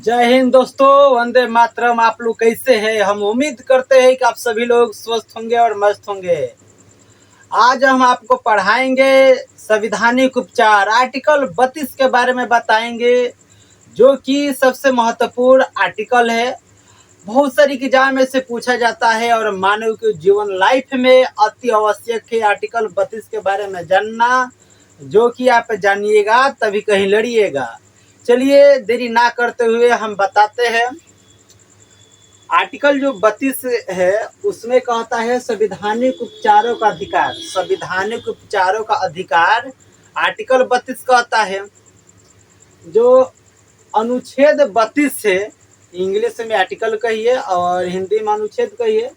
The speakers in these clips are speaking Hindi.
जय हिंद दोस्तों, वंदे मातरम। आप लोग कैसे हैं? हम उम्मीद करते हैं कि आप सभी लोग स्वस्थ होंगे और मस्त होंगे। आज हम आपको पढ़ाएंगे संविधानिक उपचार आर्टिकल 32 के बारे में बताएंगे, जो कि सबसे महत्वपूर्ण आर्टिकल है। बहुत सारी एग्जाम में से पूछा जाता है और मानव के जीवन लाइफ में अति आवश्यक है आर्टिकल 32 के बारे में जानना, जो कि आप जानिएगा तभी कहीं लड़िएगा। चलिए देरी ना करते हुए हम बताते हैं। आर्टिकल जो 32 है उसमें कहता है संविधानिक उपचारों का अधिकार। संविधानिक उपचारों का अधिकार आर्टिकल 32 कहता है। जो अनुच्छेद 32 से, इंग्लिश में आर्टिकल कहिए और हिंदी में अनुच्छेद कहिए।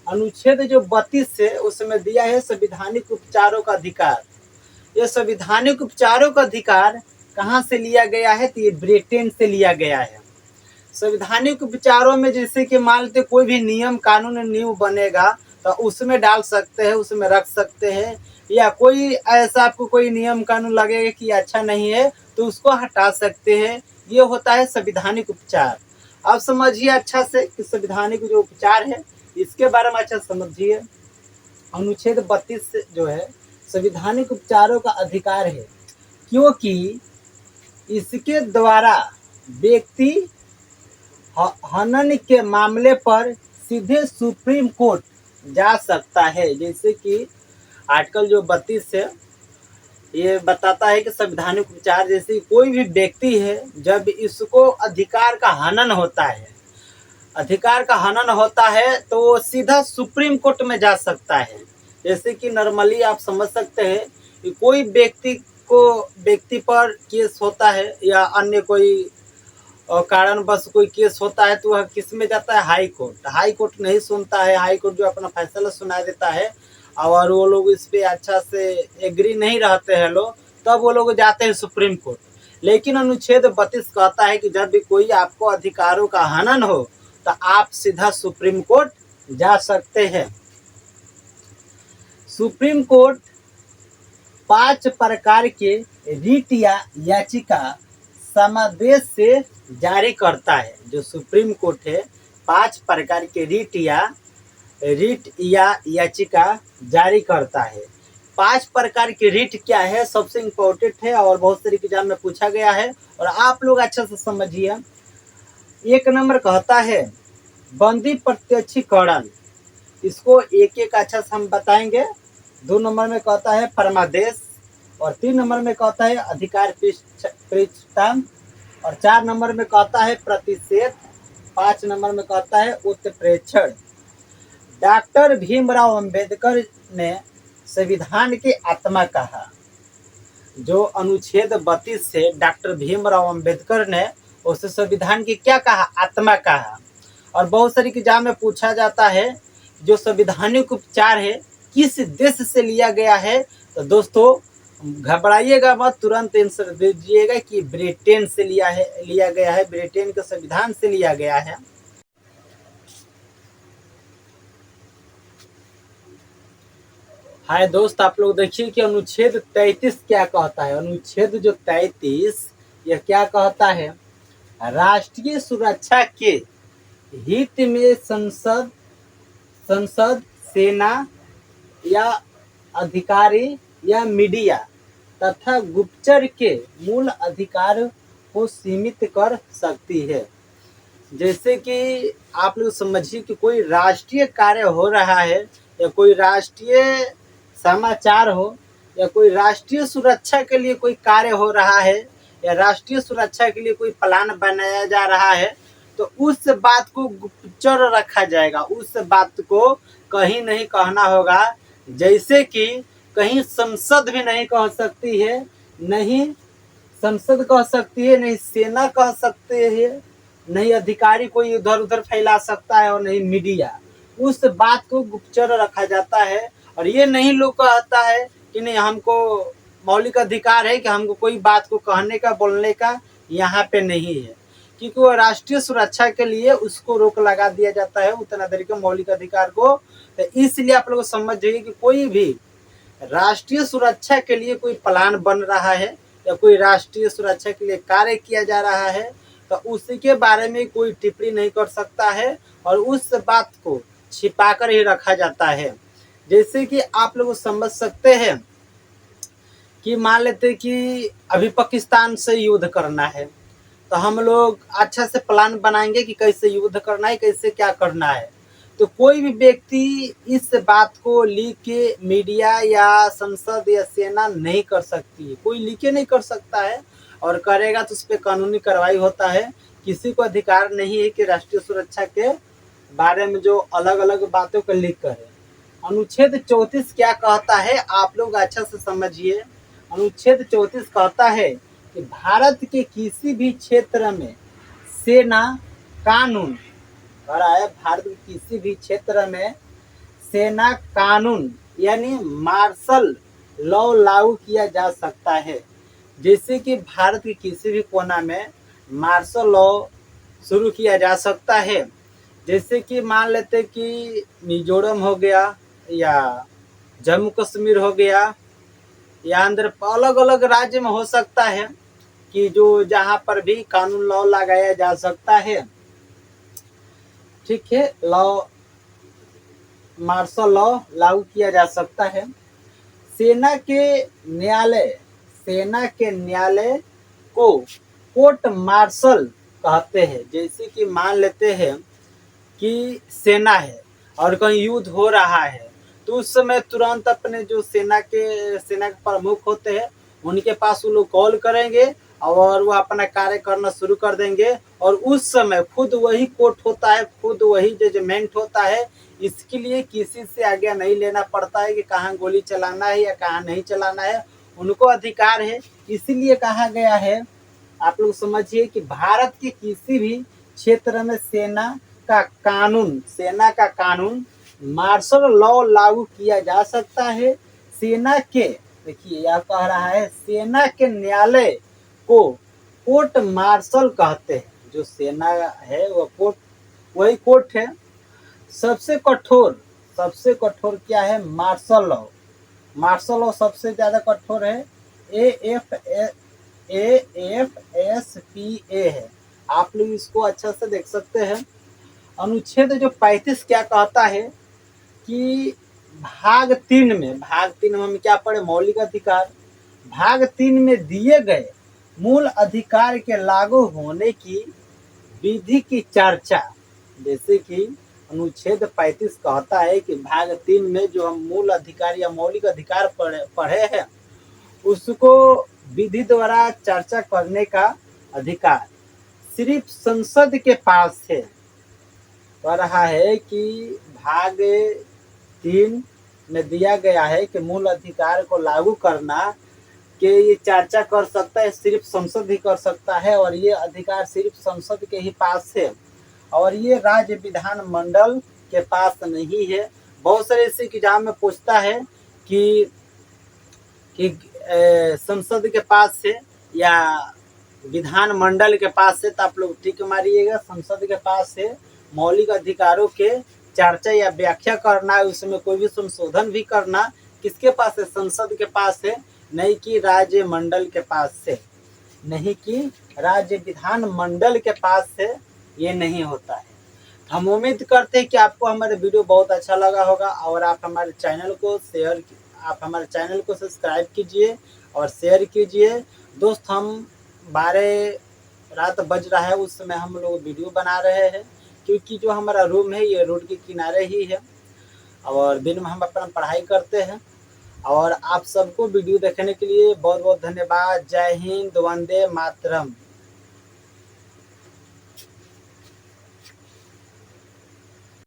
अनुच्छेद जो 32 है उसमें दिया है संविधानिक उपचारों का अधिकार। ये संविधानिक उपचारों का अधिकार कहाँ से लिया गया है? तो ये ब्रिटेन से लिया गया है। संवैधानिक उपचारों में जैसे कि मान लेते कोई भी नियम कानून न्यू बनेगा तो उसमें डाल सकते हैं, उसमें रख सकते हैं, या कोई ऐसा आपको कोई नियम कानून लगेगा कि अच्छा नहीं है तो उसको हटा सकते हैं। ये होता है संवैधानिक उपचार। अब समझिए अच्छा से कि संवैधानिक जो उपचार है इसके बारे में अच्छा समझिए। अनुच्छेद 32 जो है संवैधानिक उपचारों का अधिकार है, क्योंकि इसके द्वारा व्यक्ति हनन के मामले पर सीधे सुप्रीम कोर्ट जा सकता है। जैसे कि आर्टिकल जो 32 है ये बताता है कि संवैधानिक उपचार जैसे कोई भी व्यक्ति है, जब इसको अधिकार का हनन होता है, अधिकार का हनन होता है तो वो सीधा सुप्रीम कोर्ट में जा सकता है। जैसे कि नॉर्मली आप समझ सकते हैं कि कोई व्यक्ति पर केस होता है या अन्य कोई कारण बस कोई केस होता है तो वह किस में जाता है? High court. हाई कोर्ट नहीं सुनता है, हाई कोर्ट जो अपना फैसला सुना देता है और वो लोग इस पे अच्छा से एग्री नहीं रहते हैं लोग, तब वो लोग जाते हैं सुप्रीम कोर्ट। लेकिन अनुच्छेद 32 कहता है कि जब भी कोई आपको अधिकारों का हनन हो तो आप सीधा सुप्रीम कोर्ट जा सकते हैं। सुप्रीम कोर्ट 5 प्रकार के रिट या याचिका समादेश से जारी करता है। जो सुप्रीम कोर्ट है 5 प्रकार के रिट या याचिका जारी करता है। 5 प्रकार के रिट क्या है? सबसे इम्पोर्टेंट है और बहुत सारी एग्जाम में पूछा गया है और आप लोग अच्छा से समझिए। 1 नंबर कहता है बंदी प्रत्यक्षीकरण, इसको एक एक अच्छा से हम बताएंगे। 2 नंबर में कहता है फरमादेश और 3 नंबर में कहता है अधिकार पृष्ठांत और 4 नंबर में कहता है प्रतिषेध, 5 नंबर में कहता है उत्प्रेक्षण। डॉक्टर भीमराव अंबेडकर ने संविधान की आत्मा कहा। जो अनुच्छेद 32 से डॉक्टर भीमराव अंबेडकर ने उस संविधान की क्या कहा? आत्मा कहा। और बहुत सारी एग्जाम में पूछा जाता है जो संवैधानिक उपचार है किस देश से लिया गया है? तो दोस्तों घबराइएगा मत, तुरंत आंसर दीजिएगा कि ब्रिटेन से लिया गया है, ब्रिटेन के संविधान से लिया गया है। हाय दोस्त, आप लोग देखिए कि अनुच्छेद 33 क्या कहता है। अनुच्छेद जो 33 यह क्या कहता है? राष्ट्रीय सुरक्षा के हित में संसद, सेना या अधिकारी या मीडिया तथा गुप्तचर के मूल अधिकार को सीमित कर सकती है। जैसे कि आप लोग समझिए कि कोई राष्ट्रीय कार्य हो रहा है या कोई राष्ट्रीय समाचार हो या कोई राष्ट्रीय सुरक्षा के लिए कोई कार्य हो रहा है या राष्ट्रीय सुरक्षा के लिए कोई प्लान बनाया जा रहा है, तो उस बात को गुप्तचर रखा जाएगा। उस बात को कहीं नहीं कहना होगा। जैसे कि कहीं संसद भी नहीं कह सकती है, नहीं संसद कह सकती है, नहीं सेना कह सकते हैं, नहीं अधिकारी कोई इधर उधर फैला सकता है और नहीं मीडिया। उस बात को गुप्तचर रखा जाता है। और ये नहीं लोग कहता है कि नहीं हमको मौलिक अधिकार है कि हमको कोई बात को कहने का बोलने का यहाँ पे नहीं है, क्योंकि वो राष्ट्रीय सुरक्षा के लिए उसको रोक लगा दिया जाता है उतना देर के मौलिक अधिकार को। तो इसलिए आप लोग समझ जाइए कि कोई भी राष्ट्रीय सुरक्षा के लिए कोई प्लान बन रहा है या कोई राष्ट्रीय सुरक्षा के लिए कार्य किया जा रहा है तो उसी के बारे में कोई टिप्पणी नहीं कर सकता है और उस बात को छिपाकर ही रखा जाता है। जैसे कि आप लोग समझ सकते हैं कि मान लेते कि अभी पाकिस्तान से युद्ध करना है, तो हम लोग अच्छा से प्लान बनाएंगे कि कैसे युद्ध करना है, कैसे क्या करना है। तो कोई भी व्यक्ति इस बात को लीक के मीडिया या संसद या सेना नहीं कर सकती, कोई लीक नहीं कर सकता है, और करेगा तो उस पर कानूनी कार्रवाई होता है। किसी को अधिकार नहीं है कि राष्ट्रीय सुरक्षा के बारे में जो अलग अलग बातों को लीक करे। अनुच्छेद 34 क्या कहता है, आप लोग अच्छा से समझिए। अनुच्छेद 34 कहता है कि भारत के किसी भी क्षेत्र में सेना कानून, कह रहा है भारत के किसी भी क्षेत्र में सेना कानून यानी मार्शल लॉ लागू किया जा सकता है। जैसे कि भारत के किसी भी कोना में मार्शल लॉ शुरू किया जा सकता है। जैसे कि मान लेते कि मिजोरम हो गया या जम्मू कश्मीर हो गया या आंध्र, अलग अलग राज्य में हो सकता है कि जो जहाँ पर भी कानून लॉ लगाया जा सकता है। ठीक है, लॉ मार्शल लॉ लागू किया जा सकता है। सेना के न्यायालय को कोर्ट मार्शल कहते हैं। जैसे कि मान लेते हैं कि सेना है और कहीं युद्ध हो रहा है, तो उस समय तुरंत अपने जो सेना के प्रमुख होते हैं उनके पास वो लोग कॉल करेंगे और वो अपना कार्य करना शुरू कर देंगे। और उस समय खुद वही कोर्ट होता है, खुद वही जजमेंट होता है। इसके लिए किसी से आज्ञा नहीं लेना पड़ता है कि कहाँ गोली चलाना है या कहाँ नहीं चलाना है, उनको अधिकार है। इसीलिए कहा गया है, आप लोग समझिए कि भारत के किसी भी क्षेत्र में सेना का कानून मार्शल लॉ लागू किया जा सकता है। सेना के, देखिए यह कह रहा है, सेना के न्यायालय को कोर्ट मार्शल कहते हैं। जो सेना है वह कोर्ट, वही कोर्ट है। सबसे कठोर क्या है, मार्शल लॉ। मार्शल लॉ सबसे ज्यादा कठोर है, AFSPA है। आप लोग इसको अच्छा से देख सकते हैं। अनुच्छेद जो 35 क्या कहता है कि भाग 3 में हम क्या पढ़े, मौलिक अधिकार। भाग 3 में दिए गए मूल अधिकार के लागू होने की विधि की चर्चा। जैसे कि अनुच्छेद 35 कहता है कि भाग 3 में जो हम मूल अधिकार या मौलिक अधिकार पढ़े हैं उसको विधि द्वारा चर्चा करने का अधिकार सिर्फ संसद के पास है। कह रहा है कि भाग 3 में दिया गया है कि मूल अधिकार को लागू करना के ये चर्चा कर सकता है, सिर्फ संसद ही कर सकता है, और ये अधिकार सिर्फ संसद के ही पास है और ये राज्य विधान मंडल के पास नहीं है। बहुत सारे इस एग्जाम में पूछता है कि संसद के पास है या विधान मंडल के पास है, तो आप लोग टिक मारिएगा। संसद के पास है। मौलिक अधिकारों के चर्चा या व्याख्या करना, उसमें कोई भी संशोधन भी करना किसके पास है, संसद के पास है, नहीं कि राज्य मंडल के पास है, नहीं कि राज्य विधान मंडल के पास है, ये नहीं होता है। हम उम्मीद करते हैं कि आपको हमारे वीडियो बहुत अच्छा लगा होगा और आप हमारे चैनल को सब्सक्राइब कीजिए और शेयर कीजिए। दोस्त, हम 12 रात बज रहा है उस समय हम लोग वीडियो बना रहे हैं, क्योंकि जो हमारा रूम है ये रोड के किनारे ही है और दिन में हम अपना पढ़ाई करते हैं। और आप सबको वीडियो देखने के लिए बहुत बहुत धन्यवाद। जय हिंद, वंदे मातरम।